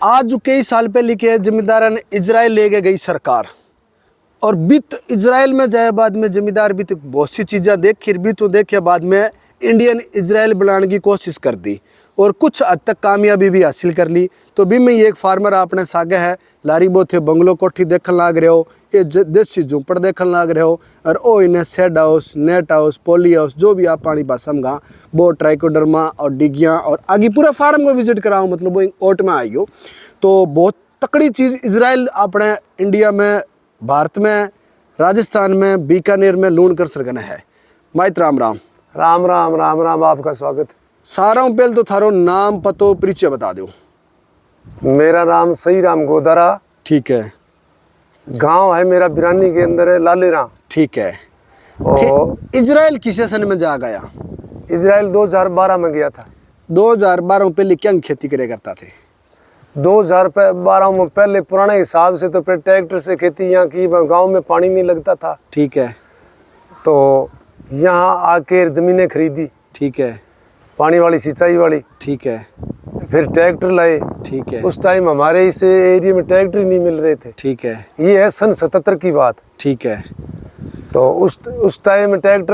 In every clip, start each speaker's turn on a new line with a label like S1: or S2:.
S1: आज जो कई साल पहले के जमींदार ने इजराइल ले गई सरकार, और बीत इजराइल में जाए बाद में जमींदार भी बहुत सी चीज़ें देखी, भी तो देखे बाद में इंडियन इजराइल बनाने की कोशिश कर दी और कुछ हद तक कामयाबी भी हासिल कर ली। तो भी में एक फार्मर आपने सागे है लारी बो थे बंगलो कोठी देखने लाग रहे हो, ये देसी झूंपड़ देखने लाग रहे हो, और ओ इन्हें shade house, net house, poly house, जो भी आप पानी भाषा में गा वो ट्राइकोडर्मा और डिगियाँ और आगे पूरा फार्म को विजिट कराओ, मतलब वो ओट में आई हो। तो बहुत तकड़ी चीज़ इजराइल अपने इंडिया में, भारत में, राजस्थान में, बीकानेर में लूण कर सकना है। माइत राम राम
S2: राम राम राम राम, आपका स्वागत।
S1: सारा पहले तो थारो नाम पतो परिचय बता दो।
S2: मेरा नाम सही राम गोदारा,
S1: ठीक है।
S2: गांव है मेरा बिरानी के अंदर है, लालेरा।
S1: ठीक है।
S2: और
S1: इजराइल किस सन में जा गया?
S2: इजराइल 2012 में गया था।
S1: 2012 में पहले क्या खेती करे करता थे?
S2: 2012 में पहले पुराने हिसाब से तो फिर ट्रैक्टर से खेती यहाँ की, गांव में पानी नहीं लगता था।
S1: ठीक है।
S2: तो यहाँ आके ज़मीनें खरीदी।
S1: ठीक है।
S2: पानी वाली, सिंचाई वाली।
S1: ठीक है।
S2: फिर ट्रैक्टर लाए।
S1: ठीक है।
S2: उस टाइम हमारे इस एरिया में ट्रैक्टर ही नहीं मिल रहे थे।
S1: ठीक है।
S2: ये है सन 77 की बात।
S1: ठीक है।
S2: तो उस टाइम ट्रैक्टर,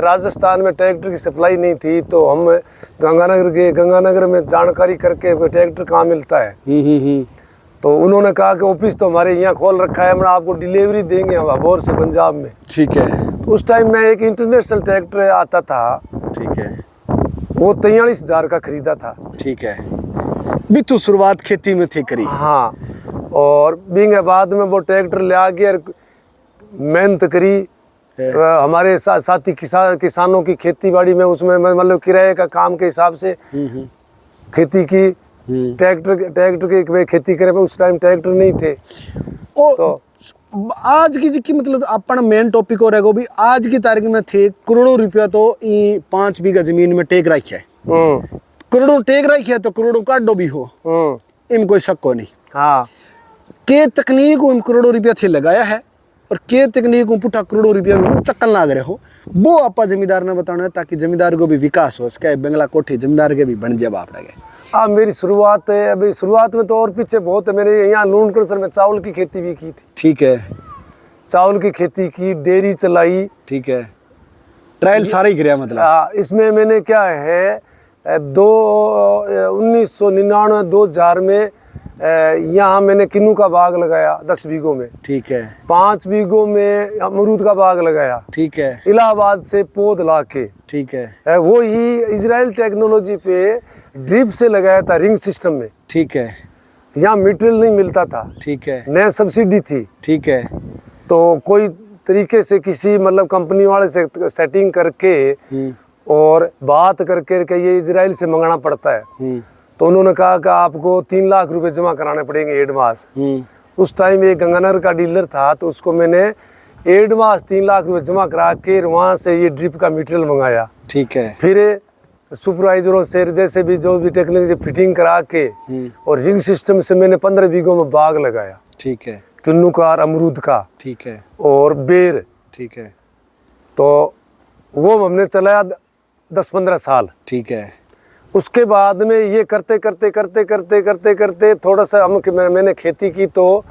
S2: राजस्थान में ट्रैक्टर की सप्लाई नहीं थी, तो हम गंगानगर गए। गंगानगर में जानकारी करके ट्रैक्टर कहाँ मिलता है। तो उन्होंने कहा कि ऑफिस तो हमारे यहाँ खोल रखा है, हम आपको डिलीवरी देंगे हम अबोर से पंजाब में।
S1: ठीक है।
S2: उस टाइम में एक इंटरनेशनल ट्रैक्टर आता था।
S1: ठीक है।
S2: वो 43,000 का खरीदा था।
S1: ठीक है। भी तो शुरुआत खेती में थी करी।
S2: हाँ, और बिंग बाद में वो ट्रैक्टर ले आके मेहनत करी। हमारे साथी किसानों की खेती बाड़ी में, उसमें मतलब किराए का काम के हिसाब से खेती की। ट्रैक्टर की खेती करे, उस टाइम ट्रैक्टर नहीं थे। तो
S1: आज की मतलब अपन मेन टॉपिक हो रहेगा भी, आज की तारीख में थे करोड़ों रुपया तो 5 बीघा जमीन में टेक रखा है। करोड़ों टेक रखा है तो करोड़ों काटो भी हो, इनमें कोई शक हो नहीं।
S2: हाँ,
S1: के तकनीक करोड़ों रुपया थे लगाया है, और के तकनीक पुठा करोड़ों रुपया भी चक्कन लाग रहे हो, वो आपा जमींदार ने बताना है, ताकि जमींदार को भी विकास हो, इसका बंगला कोठी जमींदार के भी बन जाए आप लगे।
S2: हाँ, मेरी शुरुआत है अभी, शुरुआत में तो और पीछे बहुत है। मैंने यहाँ लूणकरसर में चावल की खेती भी की थी।
S1: ठीक है।
S2: चावल की खेती की, डेयरी चलाई।
S1: ठीक है। ट्रायल सारा ही गिरा मतलब।
S2: इसमें मैंने क्या है 1999 2000 में यहाँ मैंने किन्नू का बाग लगाया 10 बीघों में।
S1: ठीक है।
S2: 5 बीघों में अमरूद का बाग लगाया।
S1: ठीक है।
S2: इलाहाबाद से पौध लाके। ठीक है। वो ही इजराइल टेक्नोलॉजी पे ड्रिप से लगाया था, रिंग सिस्टम में।
S1: ठीक है।
S2: यहाँ मटेरियल नहीं मिलता था।
S1: ठीक है।
S2: न सब्सिडी थी।
S1: ठीक है।
S2: तो कोई तरीके से किसी मतलब कंपनी वाले से सेटिंग करके और बात करके ये इजराइल से मंगाना पड़ता है। तो उन्होंने कहा कि आपको 3 लाख रुपए जमा कराने पड़ेंगे एडवांस। उस टाइम एक गंगानगर का डीलर था, तो उसको मैंने एडवांस 3 लाख रुपए जमा करा के वहाँ से ये ड्रिप का मटेरियल मंगाया। ठीक है। फिर सुपरवाइजरों से जैसे भी जो भी टेक्नोलॉजी फिटिंग करा के और रिंग सिस्टम से मैंने 15 बीघों में बाग लगाया। ठीक है। किन्नू का और अमरूद का। ठीक है। और बेर। ठीक है। तो वो हमने चलाया 10-15 साल। ठीक है। उसके बाद में ये करते करते थोड़ा सा मैंने खेती की, तो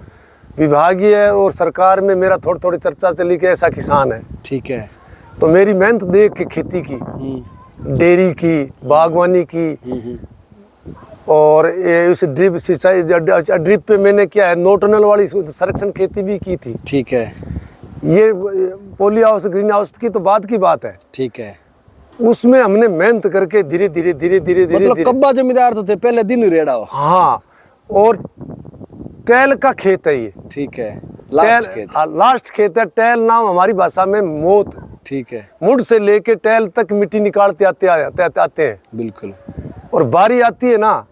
S2: विभागीय और सरकार में मेरा थोड़ी चर्चा चली कि ऐसा किसान है। ठीक है। तो मेरी मेहनत देख के खेती की, डेयरी की, बागवानी की, और इस ड्रिप सिंचाई, ड्रिप पे मैंने क्या है नो टनल वाली संरक्षण खेती भी की थी। ठीक है। ये पॉली हाउस, ग्रीन हाउस की तो बाद की बात है। ठीक है। उसमें हमने मेहनत करके धीरे धीरे
S1: मतलब कब्बा जमींदार तो थे पहले दिन रेड़ा हो।
S2: हाँ, और टैल का खेत है ये। ठीक है। लास्ट खेत है। टैल नाम हमारी भाषा में मौत। ठीक है। मुड़ से लेके टैल तक मिट्टी निकालते आते हैं। बिल्कुल। और बारी आती है ना,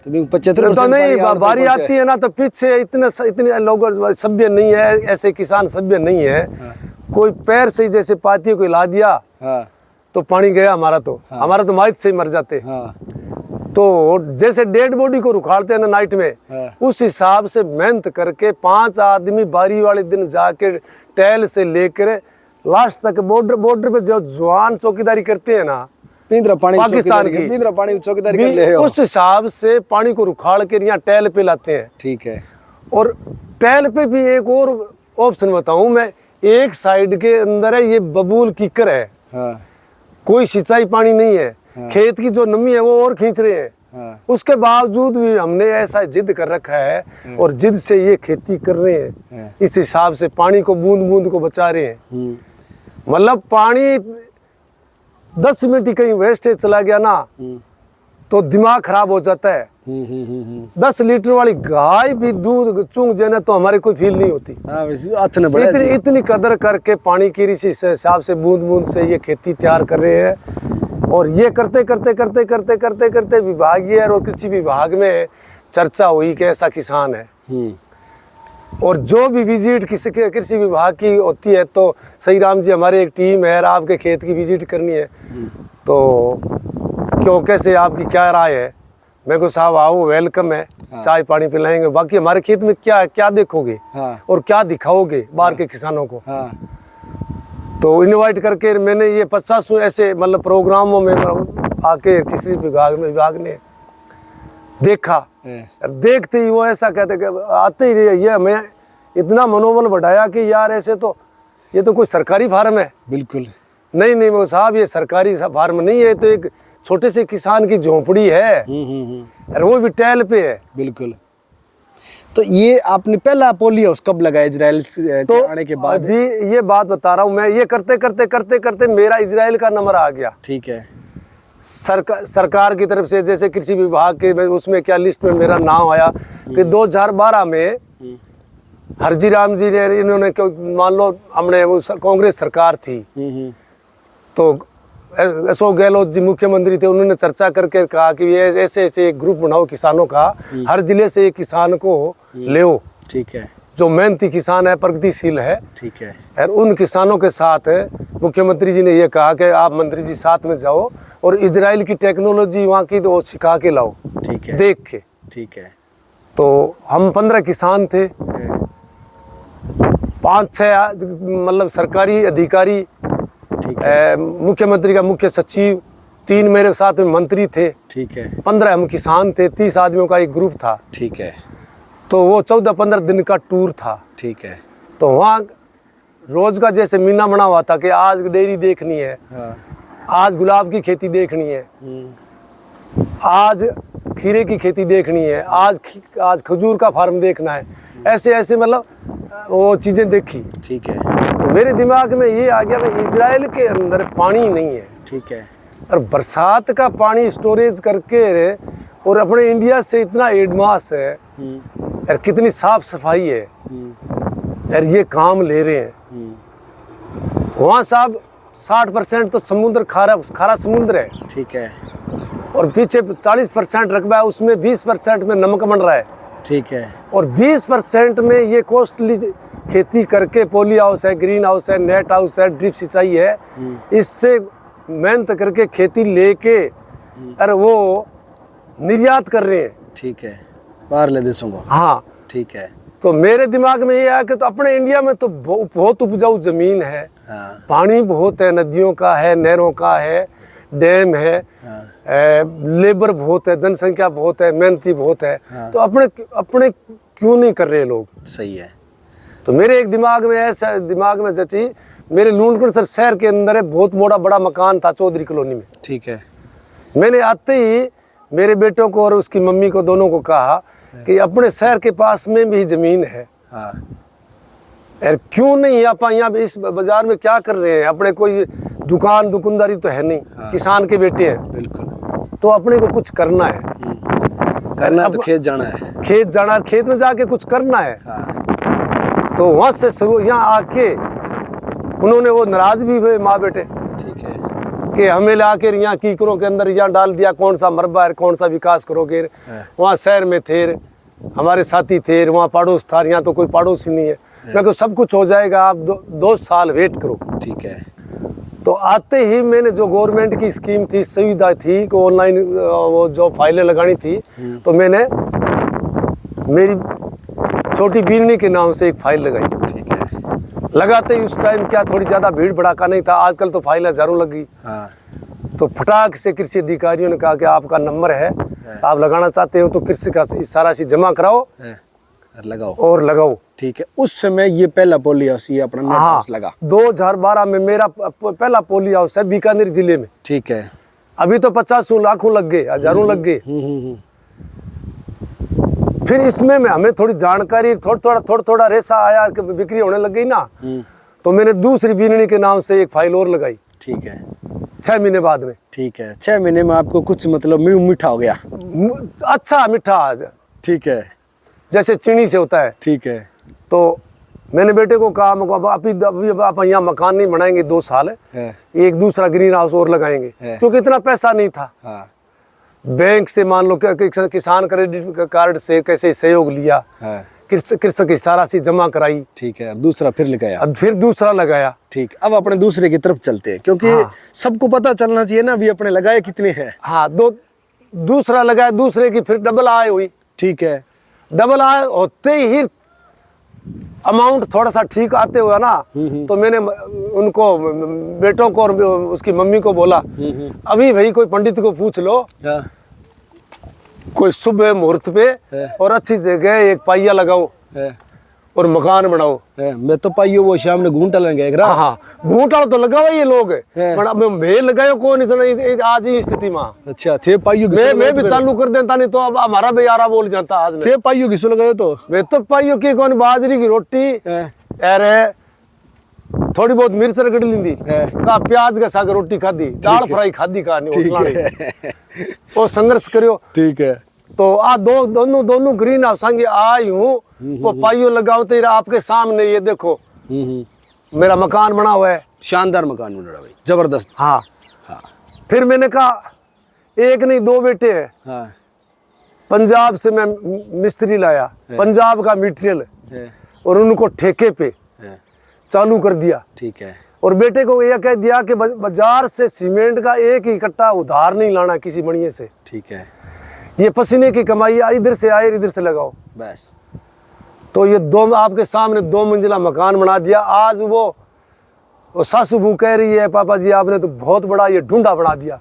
S1: तो 75%
S2: तो नहीं, बारी आती है ना, तो पीछे इतने लोग सभ्य नहीं है, ऐसे किसान सभ्य नहीं है। कोई पैर से जैसे पाती कोई ला दिया तो पानी गया हमारा तो माइत से ही मर जाते। तो जैसे डेड बॉडी को रुखाड़ते हैं ना नाइट में, उस हिसाब से मेहनत करके 5 आदमी बारी वाले दिन जाके टैल से लेकर लास्ट तक बॉर्डर पे जो जवान चौकीदारी करते हैं ना,
S1: पिंदरा पानी
S2: पाकिस्तान की
S1: पिंदरा पानी चौकीदारी कर ले हो।
S2: उस हिसाब से पानी को रुखाड़ के यहाँ टैल पे लाते हैं।
S1: ठीक है।
S2: और टैल पे भी एक और ऑप्शन बताऊं मैं, एक साइड के अंदर है ये बबूल कीकर है,
S1: हाँ
S2: कोई सिंचाई पानी नहीं है, खेत की जो नमी है वो और खींच रहे हैं।
S1: हाँ।
S2: उसके बावजूद भी हमने ऐसा जिद कर रखा है और जिद से ये खेती कर रहे हैं। इस हिसाब से पानी को बूंद बूंद को बचा रहे हैं। मतलब पानी 10 मिनट ही कहीं वेस्टेज चला गया ना तो दिमाग खराब हो जाता है। 10 लीटर वाली गाय भी दूध चूंग जाने तो हमारे कोई फील नहीं होती।
S1: हाँ, हाथ ने बड़ा जी।
S2: इतनी कदर करके पानी की इसी हिसाब से बूंद बूंद से ये खेती तैयार कर रहे हैं। और ये करते करते करते करते करते करते विभागीय और कृषि विभाग में चर्चा हुई कि ऐसा किसान है। और जो भी विजिट किसी के कृषि विभाग की होती है तो सही राम जी हमारे एक टीम है, आपके खेत की विजिट करनी है तो क्यों कैसे आपकी क्या राय है। मैं को साहब आओ, वेलकम है। हाँ। चाय पानी पिलाएंगे, बाकी हमारे खेत में क्या क्या देखोगे। हाँ। और क्या दिखाओगे बाहर के किसानों को। हाँ। तो इनवाइट करके मैंने ये 50 ऐसे मतलब प्रोग्रामों में आके कृषि विभाग ने देखा। देखते ही वो ऐसा कहते कि आते ही ये हमें इतना मनोबल बढ़ाया कि यार ऐसे तो ये तो कोई सरकारी फार्म है।
S1: बिल्कुल
S2: नहीं वो साहब ये सरकारी फार्म नहीं है, तो एक छोटे से किसान की झोंपड़ी है और वो भी टैल पे है।
S1: बिल्कुल। तो ये आपने पहला पोली हाउस कब लगाया इजराइल
S2: तो
S1: आने के बाद?
S2: अभी ये बात बता रहा हूँ मैं, ये करते करते करते करते मेरा इजराइल का नंबर आ गया। ठीक है। सरकार की तरफ से जैसे कृषि विभाग के उसमें क्या लिस्ट में मेरा नाम आया कि 2012 में हरजी राम जी ने इन्होंने मान लो हमने वो कांग्रेस सरकार थी तो अशोक गहलोत जी मुख्यमंत्री थे, उन्होंने चर्चा करके कहा कि ये ऐसे ऐसे एक ग्रुप बनाओ किसानों का, हर जिले से एक किसान को ले। ठीक है। जो मेहनती किसान है, प्रगतिशील है। ठीक है। और उन किसानों के साथ मुख्यमंत्री जी ने ये कहा कि आप मंत्री जी साथ में जाओ और इजराइल की टेक्नोलॉजी वहाँ की तो सिखा के लाओ। ठीक है। देख के। ठीक है। तो हम 15 किसान थे, 5-6 मतलब सरकारी अधिकारी, मुख्यमंत्री का मुख्य सचिव, 3 मेरे साथ में मंत्री थे। ठीक है। 15 हम किसान थे, 30 आदमियों का एक ग्रुप था। ठीक है। तो वो 14-15 दिन का टूर था। ठीक है। तो वहाँ रोज का जैसे मीना बना हुआ था कि आज डेयरी देखनी है। हाँ। आज गुलाब की खेती देखनी है। आज खीरे की खेती देखनी है। आज खजूर का फार्म देखना है। ऐसे ऐसे मतलब वो चीज़ें देखी। ठीक है। तो मेरे दिमाग में ये आ गया भाई इजराइल के अंदर पानी नहीं है। ठीक है। और बरसात का पानी स्टोरेज करके और अपने इंडिया से इतना एडवांस है और कितनी साफ सफाई है और ये काम ले रहे हैं। वहाँ साहब 60% तो समुद्र खारा समुद्र है। ठीक है। और पीछे 40% रकबा है, उसमें 20% में नमक बन रहा है। ठीक है। और 20% में ये कॉस्टली खेती करके पॉली हाउस है, ग्रीन हाउस है, नेट हाउस है, ड्रिप सिंचाई है, इससे मेहनत करके खेती लेके और वो निर्यात कर रहे हैं। ठीक है। बाहर ले देशों को। हाँ। ठीक है। तो मेरे दिमाग में ये आया कि तो अपने इंडिया में तो बहुत उपजाऊ जमीन है। हाँ। पानी बहुत है, नदियों का है, नहरों का है, डैम है। हाँ। लेबर बहुत है, जनसंख्या बहुत है, मेहनती बहुत है। हाँ। तो अपने क्यों नहीं कर रहे लोग। सही है। तो मेरे एक दिमाग में जची, मेरे लूणगढ़ सर शहर के अंदर है बहुत बड़ा मकान था चौधरी कॉलोनी में। ठीक है। मैंने आते ही मेरे बेटों को और उसकी मम्मी को दोनों को कहा कि अपने शहर के पास में भी ज़मीन है। हाँ। यार क्यों नहीं आप यहाँ इस बाजार में क्या कर रहे हैं, अपने कोई दुकानदारी तो है नहीं। हाँ। किसान के बेटे हैं। बिल्कुल। तो अपने को कुछ करना है। करना तो खेत जाना है, खेत में जाके कुछ करना है। हाँ। तो वहाँ से शुरू यहाँ आके उन्होंने वो नाराज भी हुए माँ बेटे। ठीक है। कि हमें ला के यहाँ कीकरों के अंदर यहाँ डाल दिया, कौन सा मरबा है, कौन सा विकास करोगे। वहाँ शहर में थे, हमारे साथी थे, वहाँ पड़ोस था, यहाँ तो कोई पड़ोस ही नहीं है। मैं को सब कुछ हो जाएगा, आप 2 साल वेट करो। ठीक है। तो आते ही मैंने जो गवर्नमेंट की स्कीम थी, सुविधा थी कि ऑनलाइन वो जो फाइलें लगानी थी, तो मैंने मेरी छोटी बीरनी के नाम से एक फाइल लगाई। ठीक है। लगाते ही उस टाइम क्या थोड़ी ज़्यादा भीड़ भड़ाका नहीं था, आजकल तो फाइल हज़ारों लग गई। हाँ। तो फटाक से कृषि अधिकारियों ने कहा कि आपका नंबर है, आप लगाना चाहते हो तो कृषि का सारा चीज जमा कराओ
S1: और लगाओ।
S2: और लगाओ।
S1: ठीक है, उस समय ये पहला पोली हाउस, ये अपना नेट हाउस लगा।
S2: 2012 में मेरा पहला पोली हाउस है बीकानेर जिले में।
S1: ठीक है।
S2: अभी तो 50 लाखों लग गए, हजारों लग गए। फिर इसमें हमें थोड़ी जानकारी, थोड़ा रेसा आया कि बिक्री होने लग गई ना, तो मैंने दूसरी बीननी के नाम से एक फाइल और लगाई।
S1: ठीक है।
S2: 6 महीने बाद में।
S1: ठीक है, 6 महीने में आपको कुछ मतलब मीठा हो गया।
S2: अच्छा मीठा। ठीक है, जैसे चीनी से होता है।
S1: ठीक है।
S2: तो मैंने बेटे को कहा, अभी आप यहाँ मकान नहीं बनाएंगे 2 साल, एक दूसरा ग्रीन हाउस और लगाएंगे, क्योंकि इतना पैसा नहीं था। बैंक से मान लो किसान क्रेडिट कार्ड से कैसे सहयोग लिया, कृषक की सारा सी जमा कराई। ठीक है, दूसरा फिर लगाया। अब फिर दूसरा लगाया।
S1: ठीक, अब अपने दूसरे की तरफ चलते हैं, क्योंकि सबको पता चलना चाहिए ना भी अपने लगाए कितने हैं।
S2: हाँ, दूसरा लगाया, दूसरे की फिर डबल आय हुई। ठीक है, डबल आय होते ही अमाउंट थोड़ा सा ठीक आते हुआ ना, तो मैंने उनको बेटों को और उसकी मम्मी को बोला, अभी भाई कोई पंडित को पूछ लो, कोई शुभ मुहूर्त पे और अच्छी जगह एक पाइया लगाओ और मकान बनाओ।
S1: मैं तो पाइयो वो शाम ने घूंटा लगा।
S2: हाँ, घूंटा तो लगा हुआ ये लोग, पर अब मैं लगायो कौन आज ही स्थिति में। अच्छा, थे पाइयो मैं भी चालू कर देता, नहीं तो अब हमारा बेयारा बोल जाता। आज थे पाइयो किसो लगायो तो मैं तो पाइयो की कौन बाजरी की रोटी, अरे थोड़ी बहुत मिर्च रगड़ ली का, प्याज का साग रोटी खादी, दाल फ्राई खादी का और संघर्ष करियो। ठीक है, तो आ दोनों ग्रीन हाउस आई हूँ, वो पाइयो लगाओ तेरा आपके सामने, ये देखो मेरा मकान बना हुआ है। शानदार मकान बना हुआ है, जबरदस्त। हाँ। फिर मैंने कहा एक नहीं 2 बेटे हैं। पंजाब से मैं मिस्त्री लाया, पंजाब का मटेरियल, और उनको ठेके पे चालू कर दिया। ठीक है, और बेटे को यह कह दिया कि बाजार से सीमेंट का एक ही कट्टा उधार नहीं लाना किसी बढ़िया से। ठीक है, ये पसीने की कमाई इधर से आए इधर से लगाओ बस। तो ये आपके सामने 2 मंजिला मकान बना दिया। आज वो सासू बहू कह रही है, पापा जी आपने तो बहुत बड़ा ये ढूंढा बना दिया।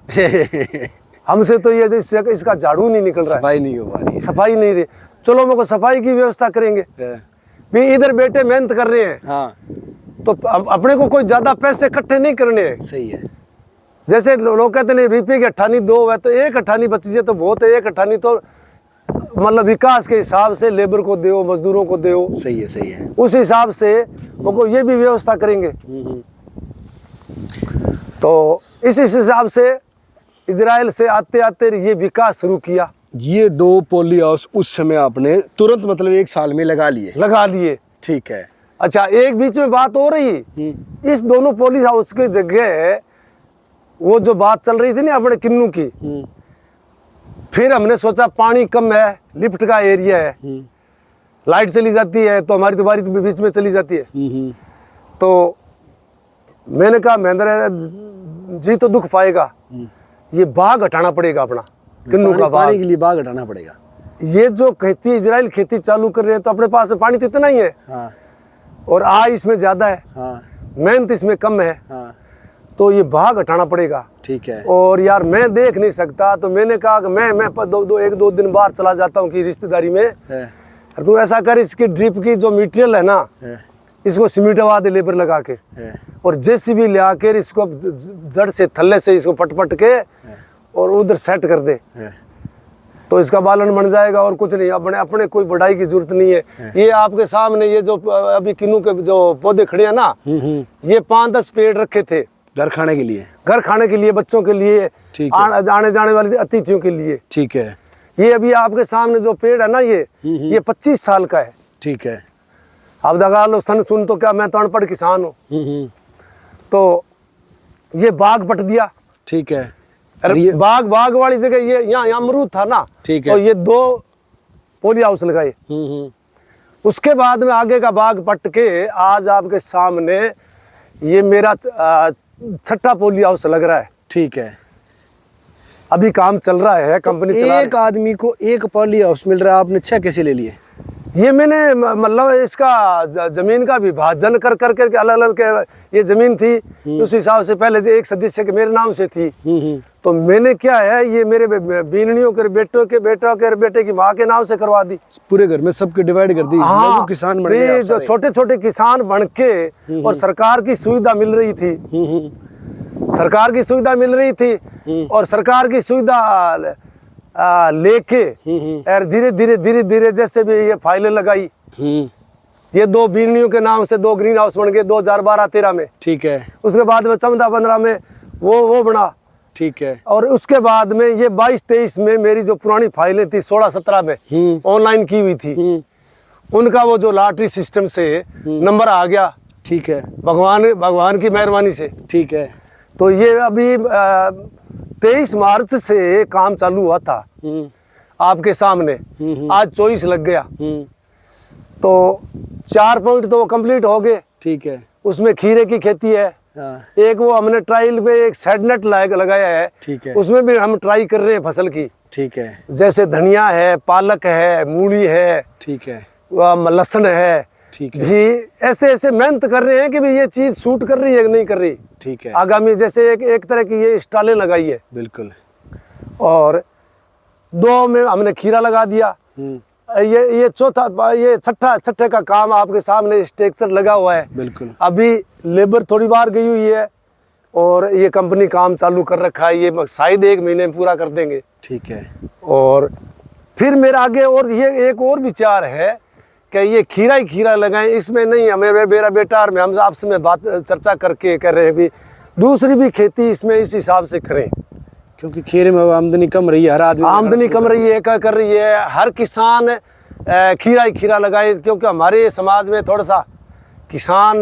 S2: हमसे तो ये इसका झाड़ू नहीं निकल रहा है, सफाई नहीं हो पा रही, सफाई नहीं रही। चलो मेरे को सफाई की व्यवस्था करेंगे। भी इधर बेटे मेहनत कर रहे हैं। हाँ, तो अपने को कोई ज्यादा पैसे इकट्ठे नहीं करने हैं। सही है, जैसे लोग कहते हैं रुपये की अट्ठानी 2 है, तो 1 अट्ठानी बची है तो बहुत है। 1 अट्ठानी तो मतलब विकास के हिसाब से लेबर को दो, मजदूरों को दो। सही है, सही है। उस हिसाब से वो ये भी व्यवस्था करेंगे। तो इस हिसाब से इजराइल से आते आते ये विकास शुरू किया।
S1: ये 2 पोली हाउस उस समय आपने तुरंत मतलब 1 साल में लगा लिए। ठीक है।
S2: अच्छा, एक बीच में बात हो रही, इस दोनों पोली हाउस की जगह वो जो बात चल रही थी ना अपने किन्नू की, फिर हमने सोचा पानी कम है, लिफ्ट का एरिया है, लाइट चली जाती है तो हमारी तो बारिश बीच में चली जाती है। तो मैंने कहा महेंद्र जी तो दुख पाएगा, ये बाग हटाना पड़ेगा अपना किन्नू का बाग,
S1: पानी के लिए बाग हटाना पड़ेगा।
S2: ये जो खेती इजराइल खेती चालू कर रहे हैं तो अपने पास पानी तो इतना ही है। हाँ। और आय इसमें ज्यादा है। हाँ। मेहनत इसमें कम है। हाँ। तो ये भाग हटाना पड़ेगा। ठीक है। और यार मैं देख नहीं सकता, तो मैंने कहा कि मैं 1-2 दिन बाहर चला जाता हूँ कि रिश्तेदारी में। तू ऐसा कर, इसकी ड्रिप की जो मटेरियल है ना, इसको सीमेंटवा दे लेबर लगा के, और जेसीबी ले आकर इसको जड़ से थल्ले से इसको पट के और उधर सेट कर दे, तो इसका बालन बन जाएगा। और कुछ नहीं, अपने कोई बढ़ाई की जरूरत नहीं है। ये आपके सामने ये जो अभी किन्नू के जो पौधे खड़े हैं ना, ये 5-10 पेड़ रखे थे
S1: घर खाने के लिए, बच्चों के लिए, आने जाने वाले अतिथियों के लिए। ठीक है।
S2: ये अभी आपके सामने जो पेड़ है ना, ये 25 साल का है।
S1: ठीक है।
S2: आप लगा लो सन सुन, तो क्या मैं तो अनपढ़ किसान हूँ। तो ये बाग पट दिया।
S1: ठीक है।
S2: अरे बाग वाली जगह ये यहाँ अमरूद था ना, ठीक है, तो ये 2 पोली हाउस लगाए। उसके बाद में आगे का बाग पट के आज आपके सामने ये मेरा 6ठा पोली हाउस लग रहा है।
S1: ठीक है।
S2: अभी काम चल रहा है, कंपनी
S1: चला रही है। एक आदमी को 1 पोली हाउस मिल रहा है, आपने 6 कैसे ले लिए?
S2: ये मैंने मतलब इसका जमीन का विभाजन कर करके अलग अलग ये जमीन थी, उस हिसाब से पहले से एक सदस्य के मेरे नाम से थी। तो मैंने क्या है, ये मेरे बीननियों के बेटे की माँ के नाम से करवा दी।
S1: पूरे घर में सबके डिवाइड कर दी।
S2: हाँ,
S1: लघु किसान बन गए आप
S2: जो
S1: सारे।
S2: छोटे छोटे किसान बन के, और सरकार की सुविधा मिल रही थी, सरकार की सुविधा मिल रही थी, और सरकार की सुविधा लेके और धीरे धीरे जैसे भी ये फाइलें लगाई, ये 2 बीनियों के नाम से 2 ग्रीन हाउस बन गए 2012-13 में।
S1: ठीक है।
S2: उसके बाद में 14-15 में वो बना।
S1: ठीक है।
S2: और उसके बाद में ये 22-23 में मेरी जो पुरानी फाइलें थी 16-17 में ऑनलाइन की हुई थी, उनका वो जो लॉटरी सिस्टम से नंबर आ गया।
S1: ठीक है।
S2: भगवान की मेहरबानी से।
S1: ठीक है।
S2: तो ये अभी 23 मार्च से काम चालू हुआ था आपके सामने, आज 24 लग गया, तो 4 पॉइंट तो वो कंप्लीट हो गए।
S1: ठीक है।
S2: उसमें खीरे की खेती है, एक वो हमने ट्रायल पे एक सेड नेट लगाया है।
S1: ठीक है।
S2: उसमें भी हम ट्राई कर रहे हैं फसल की।
S1: ठीक है।
S2: जैसे धनिया है, पालक है, मूली है,
S1: ठीक है।
S2: लहसुन है।
S1: ठीक है।
S2: भी ऐसे मेहनत कर रहे हैं कि भाई ये चीज सूट कर रही है कि नहीं कर रही।
S1: ठीक है।
S2: आगामी जैसे एक तरह की ये स्टालें लगाई है।
S1: बिल्कुल।
S2: और 2 में हमने खीरा लगा दिया। ये चौथा, ये छठे का काम आपके सामने स्ट्रक्चर लगा हुआ है।
S1: बिल्कुल।
S2: अभी लेबर थोड़ी बार गई हुई है, और ये कंपनी काम चालू कर रखा है, ये शायद 1 महीने में पूरा कर देंगे।
S1: ठीक है।
S2: और फिर मेरे आगे और ये एक और विचार है कि ये खीरा ही खीरा लगाएं, इसमें नहीं हमें मेरा बेटा और हम आपसे में बात चर्चा करके कर रहे हैं भी दूसरी भी खेती इसमें इस हिसाब से करें,
S1: क्योंकि खीरे में आमदनी कम रही है, हर आदमी
S2: आमदनी कम रही है, क्या कर रही है, हर किसान खीरा ही खीरा लगाए। क्योंकि हमारे समाज में थोड़ा सा किसान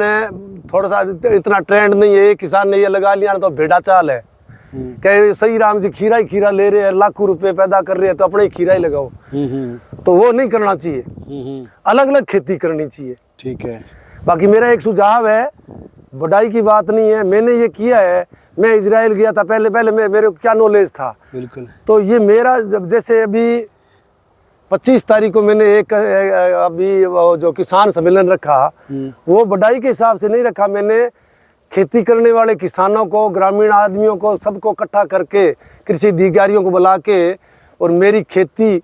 S2: थोड़ा सा इतना ट्रेंड नहीं है, किसान ने ये लगा लिया ना तो भेड़ा चाल है कि सही राम जी खीरा ही खीरा ले रहे हैं, लाखों रुपए पैदा कर रहे हैं, तो अपने ही खीरा ही लगाओ। तो वो नहीं करना चाहिए, अलग अलग खेती करनी चाहिए।
S1: ठीक है।
S2: बाकी मेरा एक सुझाव है, बढ़ाई की बात नहीं है, मैंने ये किया है। मैं इजराइल गया था, पहले मेरे को क्या नॉलेज था।
S1: बिल्कुल।
S2: तो ये मेरा जब जैसे अभी 25 तारीख को मैंने एक अभी वो जो किसान सम्मेलन रखा, वो बढ़ाई के हिसाब से नहीं रखा, मैंने खेती करने वाले किसानों को, ग्रामीण आदमियों को, सबको इकट्ठा करके, कृषि अधिकारियों को बुला के, और मेरी खेती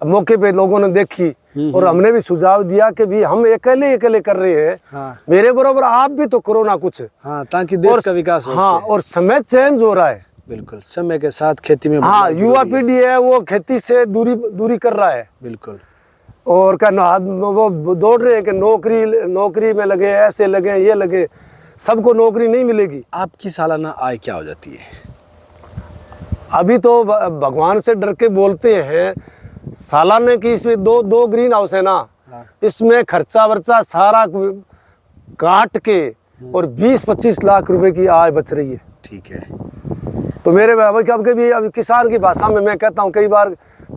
S2: मौके पे लोगों ने देखी, और हमने भी सुझाव दिया कि भी हम अकेले कर रहे हैं।
S1: हाँ।
S2: मेरे बराबर आप भी तो करो ना कुछ।
S1: हाँ, ताकि देश का विकास हो।
S2: हाँ, और समय चेंज हो रहा है।
S1: बिल्कुल, समय के साथ खेती में
S2: हाँ, युवा पीढ़ी है वो खेती से दूरी कर रहा है।
S1: बिल्कुल।
S2: और वो दौड़ रहे हैं कि नौकरी में लगे, ऐसे लगे, ये लगे, सबको नौकरी नहीं मिलेगी।
S1: आपकी सालाना आय क्या हो जाती है?
S2: अभी तो भगवान से डर के बोलते हैं, सालाने की इसमें दो ग्रीन हाउस है ना।
S1: हाँ।
S2: इसमें खर्चा वर्चा सारा काट के और 20-25 लाख रुपए की आय बच रही है।
S1: ठीक है।
S2: तो मेरे कभी अभी किसान की भाषा में मैं कहता हूँ, कई बार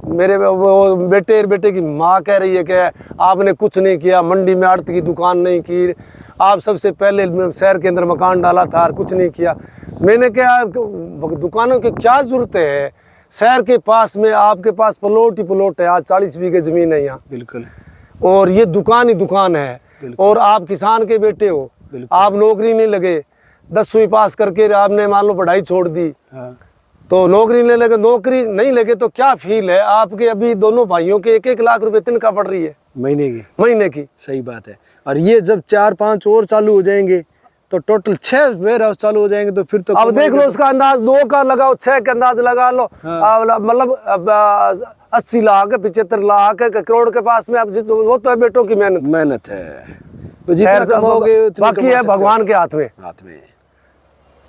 S2: मेरे वो बेटे की माँ कह रही है कि आपने कुछ नहीं किया, मंडी में आड़त की दुकान नहीं की, आप सबसे पहले शहर के अंदर मकान डाला था और कुछ नहीं किया। मैंने क्या, दुकानों की क्या जरूरत है, शहर के पास में आपके पास प्लॉट ही प्लॉट है। आज 40 बीघे जमीन है यहाँ।
S1: बिल्कुल।
S2: और ये दुकान ही दुकान है। और आप किसान के बेटे हो, आप नौकरी नहीं लगे, 10वीं पास करके आपने मान लो पढ़ाई छोड़ दी।
S1: हाँ।
S2: तो नौकरी नहीं लगे तो क्या फील है आपके? अभी दोनों भाइयों के 1-1 लाख रुपए तनख्वाह पड़ रही है महीने की।
S1: सही बात है। और ये जब 4-5 और चालू हो जाएंगे तो टोटल 6 वेयर हाउस चालू हो जाएंगे, तो फिर तो
S2: अब देख लो उसका अंदाज, 2 का लगाओ, 6 का अंदाज लगा लो।
S1: हाँ।
S2: मतलब 80 लाख 75 लाख करोड़ के पास में, अब वो तो है बेटों की मेहनत
S1: है। तो जितना कमाओगे उतना
S2: बाकी है भगवान के हाथ में।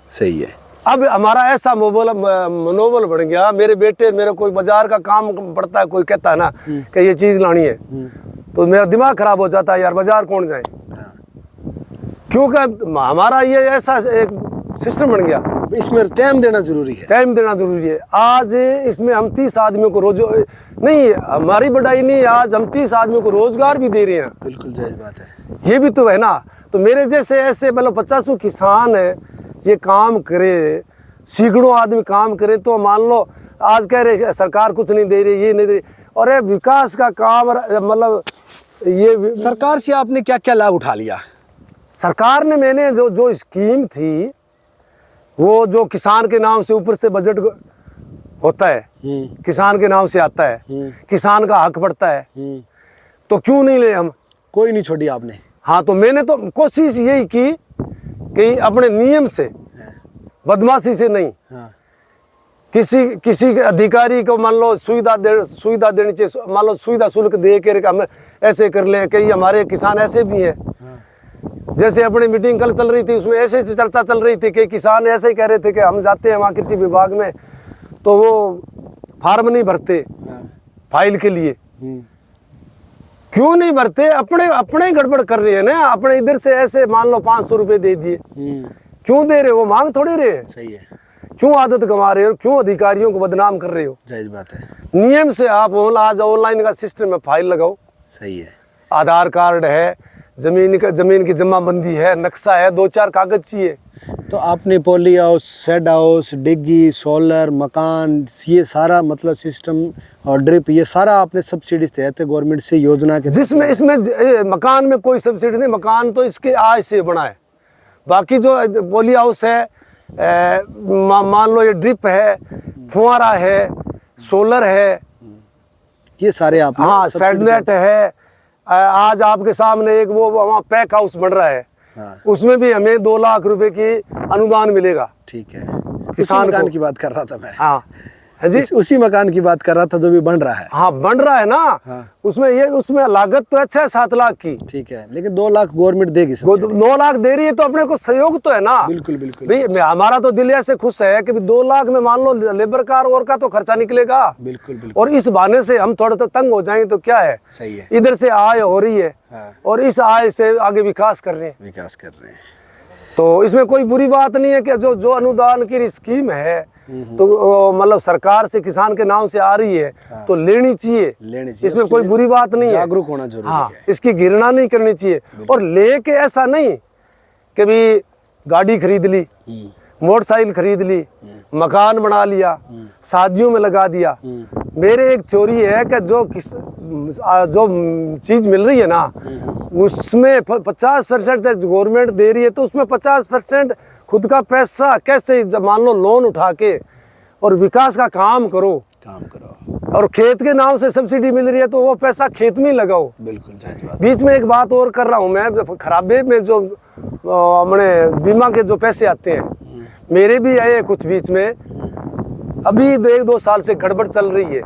S1: सही है।
S2: अब हमारा ऐसा मनोबल बढ़ गया, मेरे बेटे, मेरे कोई बाजार का काम पड़ता है, कोई कहता है ना कि ये चीज लानी है, तो मेरा दिमाग खराब हो जाता है, यार बाजार कौन जाए। क्योंकि हमारा ये ऐसा एक सिस्टम बन गया।
S1: इसमें टाइम देना जरूरी है।
S2: टाइम देना जरूरी है। आज इसमें हम 30 आदमियों को रोज नहीं, हमारी बढ़ाई नहीं, आज हम 30 आदमियों को रोजगार भी दे रहे हैं।
S1: बिल्कुल जायज बात है।
S2: ये भी तो है ना। तो मेरे जैसे ऐसे मतलब 50 किसान है, ये काम करे, सैकड़ों आदमी काम करे, तो मान लो आज कह रहे सरकार कुछ नहीं दे रही, ये नहीं दे रही। और ये विकास का काम मतलब ये
S1: सरकार से आपने क्या क्या लाभ उठा लिया?
S2: सरकार ने मैंने जो जो स्कीम थी वो जो किसान के नाम से ऊपर से बजट होता है, किसान के नाम से आता है, किसान का हक बढ़ता है, तो क्यों नहीं ले हम?
S1: कोई नहीं छोड़ी आपने?
S2: हाँ, तो मैंने तो कोशिश यही की कि अपने नियम से, बदमाशी से नहीं,
S1: हाँ।
S2: किसी के अधिकारी को मान लो सुविधा देनी चाहिए, मान लो सुविधा शुल्क दे के हम ऐसे कर लें। कई हमारे किसान ऐसे भी हैं, जैसे अपनी मीटिंग कल चल रही थी उसमें ऐसे चर्चा चल रही थी कि किसान ऐसे ही कह रहे थे कि हम जाते हैं वहाँ कृषि विभाग में तो वो फार्म नहीं भरते फाइल के लिए। क्यों नहीं भरते? अपने ही गड़बड़ कर रहे हैं ना। अपने इधर से ऐसे मान लो 500 रुपये दे दिए, क्यों दे रहे हो? मांग थोड़े रहे हैं।
S1: सही है।
S2: क्यों आदत गंवा रहे हो? क्यों अधिकारियों को बदनाम कर रहे हो?
S1: जायज बात है।
S2: नियम से आप आज ऑनलाइन का सिस्टम में फाइल लगाओ।
S1: सही है।
S2: आधार कार्ड है, जमीन की जमाबंदी है, नक्शा है, 2-4 कागज चाहिए।
S1: तो आपने पॉली हाउस, शेड हाउस, डिग्गी, सोलर, मकान, ये सारा मतलब सिस्टम और ड्रिप, ये सारा आपने सब्सिडी तहत गवर्नमेंट से योजना के?
S2: जिसमें इसमें मकान में कोई सब्सिडी नहीं, मकान तो इसके आय से बना है। बाकी जो पॉली हाउस है, मान लो ये ड्रिप है, फुहारा है, सोलर है,
S1: ये सारे आप?
S2: हाँ, सेडनेट है। आज आपके सामने एक वो वहाँ पैक हाउस बन रहा है,
S1: हाँ।
S2: उसमें भी हमें 2 लाख रुपए की अनुदान मिलेगा।
S1: ठीक है।
S2: किसान
S1: उसी मकान
S2: को
S1: की बात कर रहा था मैं।
S2: हाँ जी,
S1: उसी मकान की बात कर रहा था जो भी बन रहा है।
S2: हाँ, बन रहा है ना।
S1: हाँ।
S2: उसमें लागत तो अच्छा है 7 लाख की।
S1: ठीक है, लेकिन 2 लाख गवर्नमेंट देगी
S2: वो
S1: सब्सिडी।
S2: 9 लाख दे रही है तो अपने को सहयोग तो है ना।
S1: बिल्कुल बिल्कुल।
S2: भाई हमारा तो दिल ऐसे खुश है कि 2 लाख में मान लो लेबर का और का तो खर्चा निकलेगा।
S1: बिल्कुल बिल्कुल।
S2: और इस बहाने से हम थोड़ा तो तंग हो जाएंगे तो क्या है।
S1: सही है।
S2: इधर से आय हो रही है,
S1: हाँ।
S2: और इस आय से आगे विकास कर रहे हैं।
S1: विकास कर रहे हैं,
S2: तो इसमें कोई बुरी बात नहीं है कि जो अनुदान की स्कीम है तो मतलब सरकार से किसान के नाम से आ रही है,
S1: हाँ।
S2: तो लेनी चाहिए। इसमें कोई बुरी बात नहीं है।
S1: जागरूक होना जरूरी
S2: हाँ,
S1: है।
S2: इसकी घृणा नहीं करनी चाहिए। और लेके ऐसा नहीं कि भी गाड़ी खरीद ली, मोटरसाइकिल खरीद ली, मकान बना लिया, शादियों में लगा दिया। मेरे एक थ्योरी है कि जो चीज़ मिल रही है ना उसमें 50% से गवर्नमेंट दे रही है, तो उसमें 50% खुद का पैसा कैसे मान लो लोन उठा के और विकास का काम करो। और खेत के नाम से सब्सिडी मिल रही है तो वो पैसा खेत में लगाओ।
S1: बिल्कुल जायज बात।
S2: बीच में एक बात और कर रहा हूँ मैं, खराबे में जो अपने बीमा के जो पैसे आते हैं, मेरे भी आए कुछ बीच में। अभी 1-2 साल से गड़बड़ चल रही है,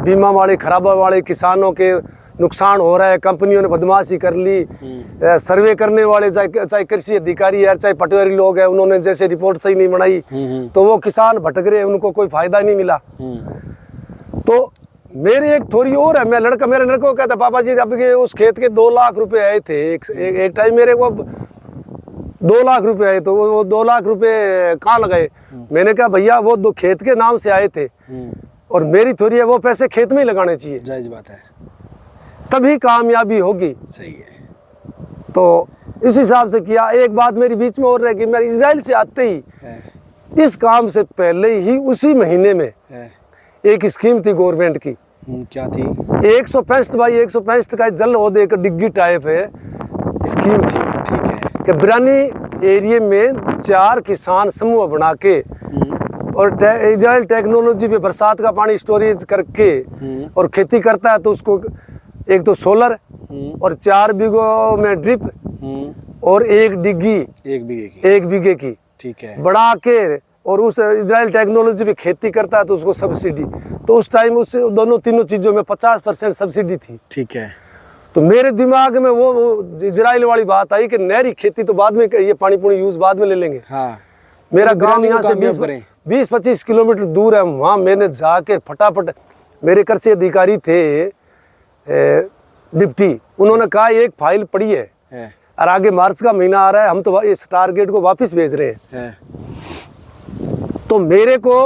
S2: बीमा वाले खराबा वाले किसानों के नुकसान हो रहा है, कंपनियों ने बदमाशी कर ली। सर्वे करने वाले चाहे कृषि अधिकारी है चाहे पटवारी लोग हैं, उन्होंने जैसे रिपोर्ट सही नहीं बनाई तो वो किसान भटक रहे, उनको कोई फायदा नहीं मिला। तो मेरी एक थोड़ी और है, मेरे लड़के को कहता पापा जी अब के उस खेत के 2 लाख रुपए आए थे, एक टाइम मेरे को 2 लाख रुपए आए, तो वो 2 लाख रुपए कहाँ लगाए? मैंने कहा भैया वो 2 खेत के नाम से आए थे, और मेरी थोड़ी है वो पैसे खेत में ही लगाने चाहिए।
S1: जायज बात है,
S2: तभी कामयाबी होगी।
S1: सही है।
S2: तो इस हिसाब से किया। एक बात मेरी बीच में और रह गई, मैं इजराइल से आते ही इस काम से पहले ही उसी महीने में एक स्कीम थी गवर्नमेंट की।
S1: क्या थी?
S2: 165 बाई 165 का जल ओहदे एक डिग्गी टाइप है स्कीम थी।
S1: ठीक है।
S2: कि बिरानी एरिया में 4 किसान समूह बना के और इजराइल टेक्नोलॉजी पे बरसात का पानी स्टोरेज करके और खेती करता है, तो उसको एक तो सोलर और 4 बीघों में ड्रिप और 1 डिग्गी 1 बीघे की
S1: ठीक है
S2: बढ़ा के, और उस इजराइल टेक्नोलॉजी पे खेती करता है तो उसको सब्सिडी। तो उस टाइम उस तीनों चीज़ों में 50% सब्सिडी थी।
S1: ठीक है।
S2: तो मेरे दिमाग में वो इजराइल वाली बात आई कि नहरी खेती तो बाद में, ये पानी पुणी यूज बाद में ले लेंगे।
S1: हाँ।
S2: मेरा
S1: तो
S2: गांव यहाँ से 20-25 किलोमीटर दूर है। वहाँ मैंने जाके फटाफट, मेरे कृषि अधिकारी थे डिप्टी, उन्होंने कहा एक फाइल पड़ी है और आगे मार्च का महीना आ रहा है, हम तो इस टारगेट को वापस भेज रहे हैं। तो मेरे को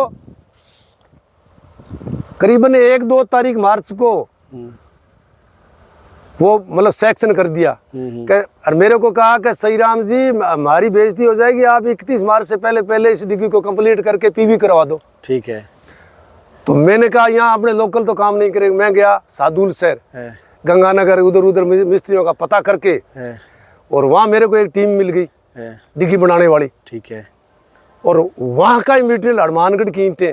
S2: करीबन 1-2 तारीख मार्च को वो मतलब सेक्शन कर दिया और मेरे को कहा कि सही राम जी हमारी बेइज्जती हो जाएगी, आप 31 मार्च से पहले इस डिग्री को कंप्लीट करके पीवी करवा दो।
S1: ठीक है।
S2: तो मैंने कहा यहाँ अपने लोकल तो काम नहीं करेंगे। मैं गया सादुल शहर, गंगानगर उधर उधर मिस्त्रियों का पता करके, और वहाँ मेरे को एक टीम मिल गई डिग्गी बनाने वाली।
S1: ठीक है।
S2: और वहाँ का ही मटेरियल हनुमानगढ़ की ईंटें,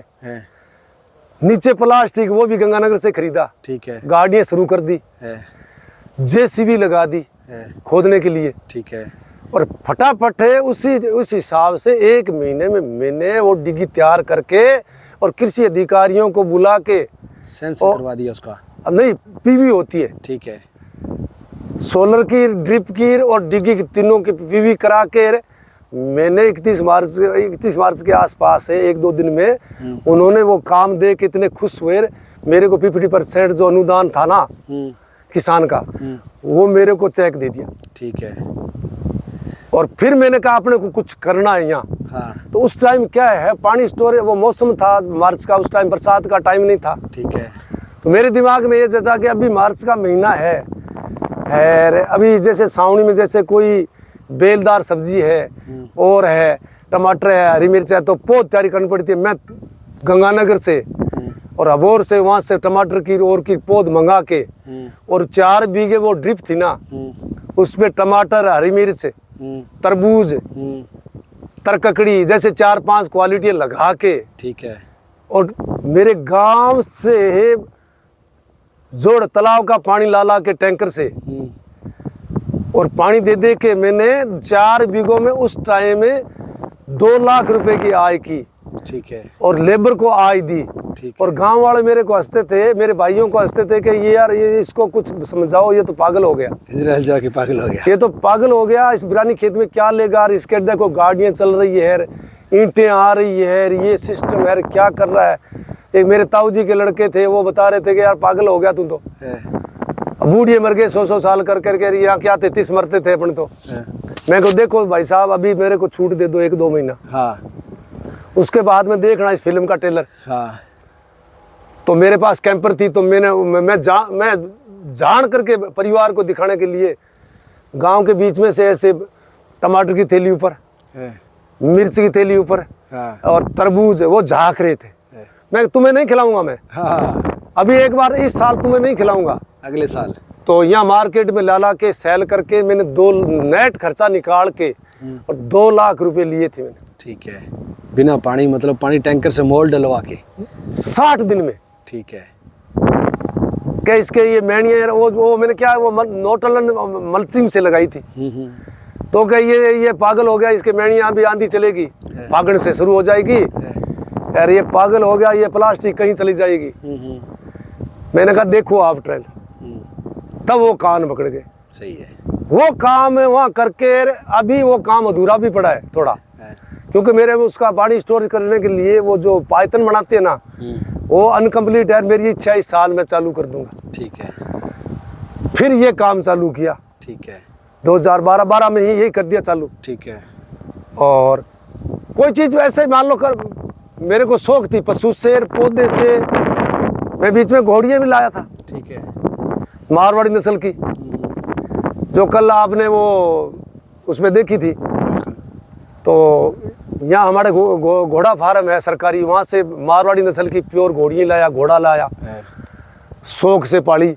S2: नीचे प्लास्टिक, वो भी गंगानगर से खरीदा।
S1: ठीक है। गाड़ियाँ
S2: शुरू कर दी, जेसीबी लगा दी खोदने के लिए।
S1: ठीक है।
S2: और फटाफट है उस हिसाब से 1 महीने में मैंने वो डिग्गी तैयार करके और कृषि अधिकारियों को बुला के
S1: सेंस करवा दिया उसका।
S2: अब नहीं, पीवी होती है।
S1: ठीक है।
S2: सोलर की, ड्रिप की और डिग्गी की, तीनों की पीवी करा के मैंने 31 मार्च के आसपास है, 1-2 दिन में उन्होंने वो काम दे के इतने खुश हुए। मेरे को 50% जो अनुदान था ना किसान का, वो मेरे को चेक दे दिया।
S1: ठीक है।
S2: और फिर मैंने कहा अपने को कुछ करना है यहाँ।
S1: हाँ।
S2: तो उस टाइम क्या है, पानी स्टोरेज, वो मौसम था मार्च का, उस टाइम बरसात का टाइम नहीं था।
S1: ठीक है।
S2: तो मेरे दिमाग में ये जचा कि अभी मार्च का महीना है, अभी जैसे सावनी में जैसे कोई बेलदार सब्जी है और है, टमाटर है, हरी मिर्च है, तो बहुत तैयारी करनी पड़ती है। मैं गंगानगर से और अबोर से, वहाँ से टमाटर की और की पौध मंगा के, और 4 बीघे वो ड्रिप थी ना, उसमें टमाटर, हरी मिर्च, तरबूज, तरककड़ी जैसे 4-5 क्वालिटी लगा के।
S1: ठीक है।
S2: और मेरे गांव से जोड़ तालाब का पानी ला के टैंकर से, और पानी दे दे के मैंने 4 बीघों में उस टाइम में 2 लाख रुपए की आय की।
S1: ठीक है।
S2: और लेबर को आय दी।
S1: ठीक
S2: और गांव वाले मेरे को हंसते थे, मेरे भाइयों को हंसते थे कि ये यार, ये इसको कुछ समझाओ, ये तो पागल हो गया,
S1: इजराइल जाके पागल हो गया,
S2: ये तो पागल हो गया, इस बिरानी खेत में क्या लेगा, इसके देखो गाड़ियाँ चल रही है, ईंटें आ रही है, ये सिस्टम है, क्या कर रहा है। एक मेरे ताऊ जी के लड़के थे, वो बता रहे थे कि यार पागल हो गया तू तो, बूढ़े मर गए 100 साल कर करके, यहाँ क्या 33 मरते थे अपन तो। मैं को देखो भाई साहब, अभी मेरे को छूट दे दो 1-2 महीना।
S1: हाँ।
S2: उसके बाद में देखना इस फिल्म का ट्रेलर।
S1: हाँ।
S2: तो मेरे पास कैंपर थी, तो मैं जान करके परिवार को दिखाने के लिए गांव के बीच में से ऐसे टमाटर की थैली ऊपर, मिर्च की थैली ऊपर, और तरबूज वो झाँक रहे थे। मैं तुम्हें नहीं खिलाऊंगा मैं, अभी एक बार इस साल तुम्हें नहीं खिलाऊंगा,
S1: अगले साल।
S2: तो यहाँ मार्केट में ला के सेल करके मैंने 2 नेट खर्चा निकाल के और 2 लाख रुपए लिए थे मैंने।
S1: ठीक है। बिना पानी, मतलब पानी टैंकर से मोल डलवा के
S2: 60 दिन में।
S1: ठीक है।
S2: क्या इसके ये मैनिया, वो मैंने क्या, वो नोटलन मल्चिंग से लगाई थी। तो क्या ये पागल हो गया, इसके मैनिया भी आंधी चलेगी, फागण से शुरू हो जाएगी, यार ये पागल हो गया, ये प्लास्टिक कहीं चली जाएगी। मैंने कहा देखो आप ट्रेन, तब वो कान पकड़ गए।
S1: सही है। वो
S2: काम है वहाँ करके, अभी वो काम अधूरा भी पड़ा है थोड़ा, क्योंकि मेरे उसका पानी स्टोर करने के लिए वो जो पाइथन बनाते हैं ना, वो अनकम्प्लीट है। मेरी इच्छा इस साल में चालू कर दूंगा।
S1: ठीक है।
S2: फिर ये काम चालू किया।
S1: ठीक है।
S2: 2012 में ही यही कर दिया चालू।
S1: ठीक है।
S2: और कोई चीज़ वैसे मान लो कर, मेरे को शौक थी पशु से, पौधे से, मैं बीच में घोड़ियाँ भी लाया था।
S1: ठीक है।
S2: मारवाड़ी नस्ल की, जो कल आपने वो उसमें देखी थी। तो यहाँ हमारे घोड़ा फार्म है सरकारी, वहाँ से मारवाड़ी नस्ल की प्योर घोड़ियाँ लाया, घोड़ा लाया, शौक से पाली।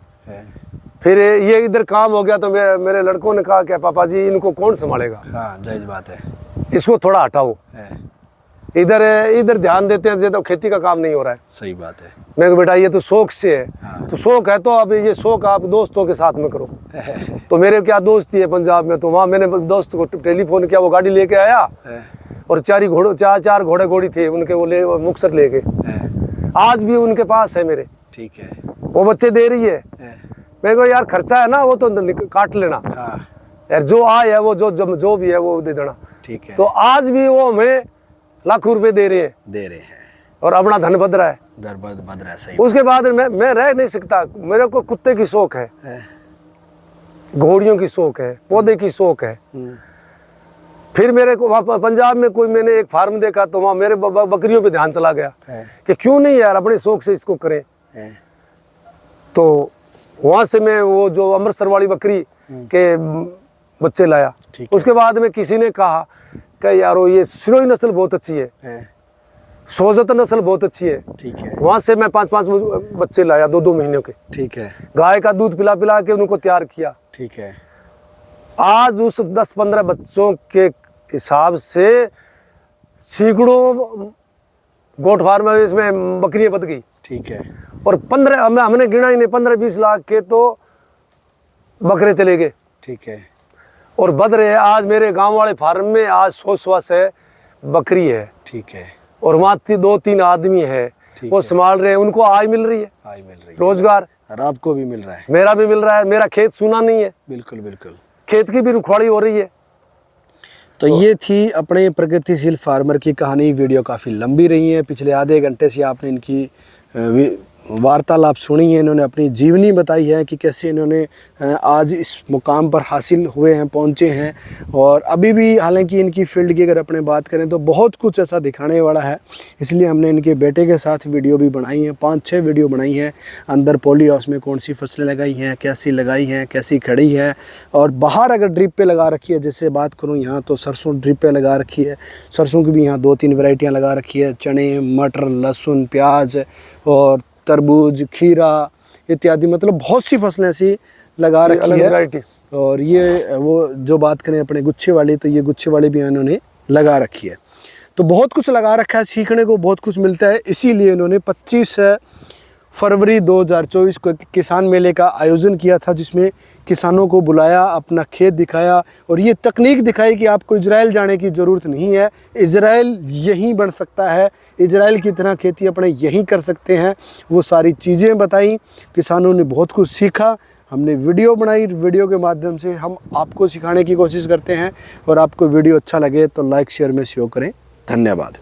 S2: फिर ये इधर काम हो गया तो मेरे लड़कों ने कहा कि पापा जी इनको कौन संभालेगा।
S1: हाँ, जायज़ बात है,
S2: इसको थोड़ा हटाओ, इधर ध्यान देते हैं, तो खेती का काम नहीं हो रहा है।
S1: सही बात है।
S2: मैं कहा बेटा ये तो शौक से है।
S1: हाँ।
S2: तो शौक है तो अब ये शौक आप दोस्तों के साथ में करो। तो मेरे क्या दोस्ती है पंजाब में, तो वहाँ मैंने दोस्त को टेलीफोन किया, वो गाड़ी लेके आया और 4 घोड़े घोड़ी थे उनके, वो मुक्सर लेके आज भी उनके पास है मेरे।
S1: ठीक है।
S2: वो बच्चे दे रही है। मैं कहा यार खर्चा है ना, वो तो काट लेना।
S1: हाँ।
S2: यार जो आय है वो जो भी है वो दे देना।
S1: ठीक है।
S2: तो आज भी वो हमें लाखों रुपए दे रहे हैं और अपना धन बद रहा है,
S1: बद रहा है। सही।
S2: उसके बाद मैं रह नहीं सकता। मेरे को कुत्ते की शौक है, घोड़ियों की शौक है, पौधे की शौक है। फिर मेरे को वहाँ पंजाब में कोई मैंने एक फार्म देखा, तो वहाँ मेरे बकरियों पे ध्यान चला गया कि क्यों नहीं यार अपने शौक से इसको करें। तो वहाँ से मैं वो जो अमृतसर वाली बकरी के बच्चे लाया। उसके बाद में किसी ने कहा कि यारो ये सिरोही नस्ल बहुत अच्छी है, सोजत नस्ल बहुत अच्छी है।
S1: ठीक है।
S2: वहाँ से मैं 5-5 बच्चे लाया 2-2 महीनों के।
S1: ठीक है।
S2: गाय का दूध पिला पिला के उनको तैयार किया।
S1: ठीक है।
S2: आज उस 10-15 बच्चों के हिसाब से सैकड़ों गोट फार्म में इसमें बकरियां बच गई।
S1: ठीक है।
S2: और 15 हमने गिना ही नहीं, 15-20 लाख के तो बकरे चले गए।
S1: ठीक है।
S2: और बद रहे। आज मेरे गांव वाले फार्म में आज 100 से बकरी है।
S1: ठीक है।
S2: और वहाँ 2-3 आदमी है वो संभाल रहे हैं, उनको आय मिल रही है,
S1: आय मिल रही है,
S2: रोजगार।
S1: और आपको भी मिल रहा है।
S2: मेरा भी मिल रहा है, मेरा खेत सूना नहीं है।
S1: बिल्कुल बिल्कुल।
S2: खेत की भी रुखवाड़ी हो रही है।
S1: तो ये थी अपने प्रगतिशील फार्मर की कहानी। वीडियो काफ़ी लंबी रही है, पिछले आधे घंटे से आपने इनकी वार्तालाप सुनी है। इन्होंने अपनी जीवनी बताई है कि कैसे इन्होंने आज इस मुकाम पर हासिल हुए हैं, पहुंचे हैं। और अभी भी हालांकि इनकी फील्ड की अगर अपने बात करें तो बहुत कुछ ऐसा दिखाने वाला है, इसलिए हमने इनके बेटे के साथ वीडियो भी बनाई है, 5-6 वीडियो बनाई हैं। अंदर पॉली हाउस में कौन सी फसलें लगाई हैं, कैसी लगाई हैं, कैसी खड़ी है, और बाहर अगर ड्रिप पे लगा रखी है, जैसे बात करूँ यहाँ तो सरसों ड्रिप पे लगा रखी है। सरसों की भी यहाँ 2-3 वैरायटियाँ लगा रखी है, चने, मटर, लहसुन, प्याज और तरबूज, खीरा इत्यादि, मतलब बहुत सी फसलें ऐसी लगा रखी है। और ये वो जो बात करें अपने गुच्छे वाली, तो ये गुच्छे वाली भी इन्होंने लगा रखी है। तो बहुत कुछ लगा रखा है, सीखने को बहुत कुछ मिलता है। इसीलिए इन्होंने 25 फरवरी 2024 को किसान मेले का आयोजन किया था, जिसमें किसानों को बुलाया, अपना खेत दिखाया और ये तकनीक दिखाई कि आपको इजराइल जाने की ज़रूरत नहीं है, इजराइल यहीं बन सकता है, इजराइल की तरह खेती अपने यहीं कर सकते हैं। वो सारी चीज़ें बताई, किसानों ने बहुत कुछ सीखा। हमने वीडियो बनाई, वीडियो के माध्यम से हम आपको सिखाने की कोशिश करते हैं। और आपको वीडियो अच्छा लगे तो लाइक शेयर में शेयर करें। धन्यवाद।